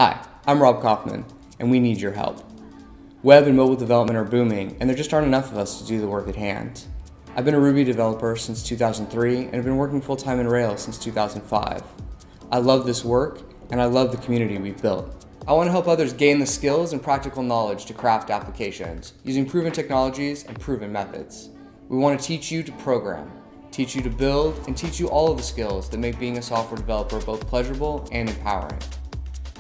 Hi, I'm Rob Kaufman, and we need your help. Web and mobile development are booming, and there just aren't enough of us to do the work at hand. I've been a Ruby developer since 2003, and have been working full-time in Rails since 2005. I love this work, and I love the community we've built. I want to help others gain the skills and practical knowledge to craft applications, using proven technologies and proven methods. We want to teach you to program, teach you to build, and teach you all of the skills that make being a software developer both pleasurable and empowering.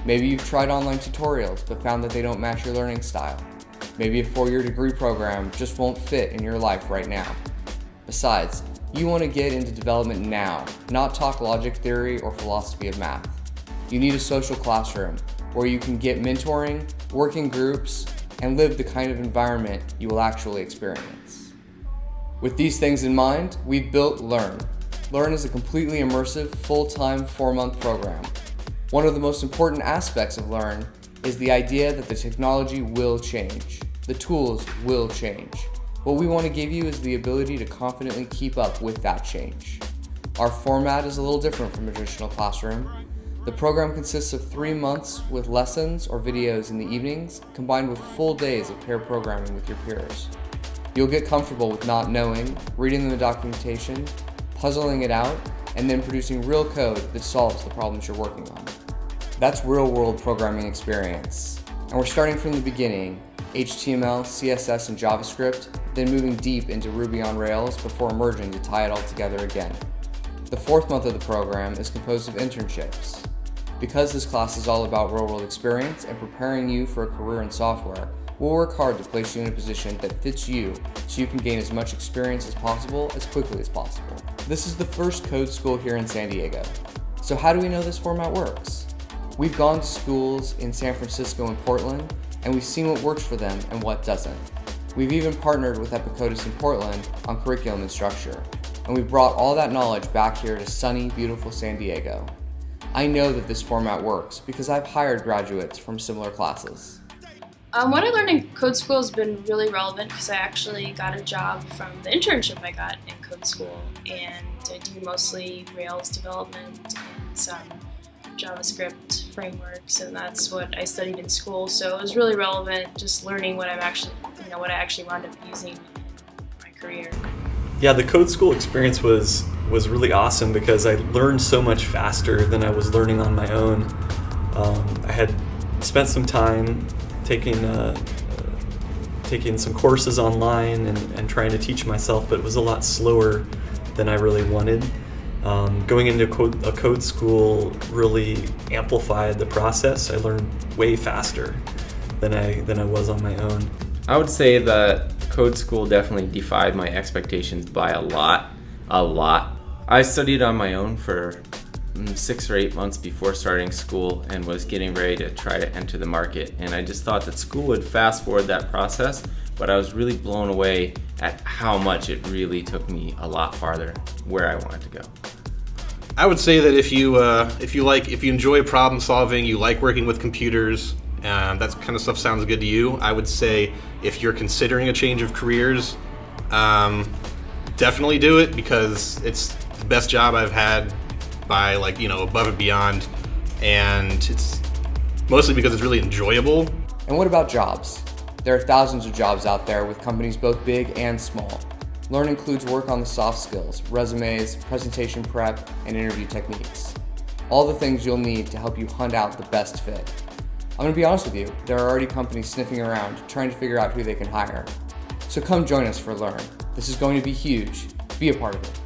Maybe you've tried online tutorials but found that they don't match your learning style. Maybe a 4-year degree program just won't fit in your life right now. Besides, you want to get into development now, not talk logic theory or philosophy of math. You need a social classroom where you can get mentoring, work in groups, and live the kind of environment you will actually experience. With these things in mind, we've built Learn. Learn is a completely immersive, full-time 4-month program. One of the most important aspects of Learn is the idea that the technology will change. The tools will change. What we want to give you is the ability to confidently keep up with that change. Our format is a little different from a traditional classroom. The program consists of 3 months with lessons or videos in the evenings, combined with full days of pair programming with your peers. You'll get comfortable with not knowing, reading the documentation, puzzling it out, and then producing real code that solves the problems you're working on. That's real-world programming experience. And we're starting from the beginning, HTML, CSS, and JavaScript, then moving deep into Ruby on Rails before emerging to tie it all together again. The 4th month of the program is composed of internships. Because this class is all about real-world experience and preparing you for a career in software, we'll work hard to place you in a position that fits you so you can gain as much experience as possible as quickly as possible. This is the first code school here in San Diego. So how do we know this format works? We've gone to schools in San Francisco and Portland, and we've seen what works for them and what doesn't. We've even partnered with Epicodus in Portland on curriculum and structure, and we've brought all that knowledge back here to sunny, beautiful San Diego. I know that this format works because I've hired graduates from similar classes. What I learned in Code School has been really relevant because I actually got a job from the internship I got in Code School, and I do mostly Rails development and some JavaScript frameworks, and that's what I studied in school. So it was really relevant, just learning what I actually wound up using in my career. Yeah, the Code School experience was really awesome because I learned so much faster than I was learning on my own. I had spent some time taking some courses online and trying to teach myself, but it was a lot slower than I really wanted. Going into a code school really amplified the process. I learned way faster than I was on my own. I would say that Code School definitely defied my expectations by a lot. I studied on my own for 6 or 8 months before starting school and was getting ready to try to enter the market, and I just thought that school would fast forward that process, but I was really blown away at how much it really took me a lot farther where I wanted to go. I would say that if you enjoy problem solving, you like working with computers, that kind of stuff sounds good to you, I would say if you're considering a change of careers, definitely do it, because it's the best job I've had by above and beyond, and it's mostly because it's really enjoyable. And what about jobs? There are thousands of jobs out there with companies both big and small. Learn includes work on the soft skills, resumes, presentation prep, and interview techniques. All the things you'll need to help you hunt out the best fit. I'm going to be honest with you, there are already companies sniffing around trying to figure out who they can hire. So come join us for Learn. This is going to be huge. Be a part of it.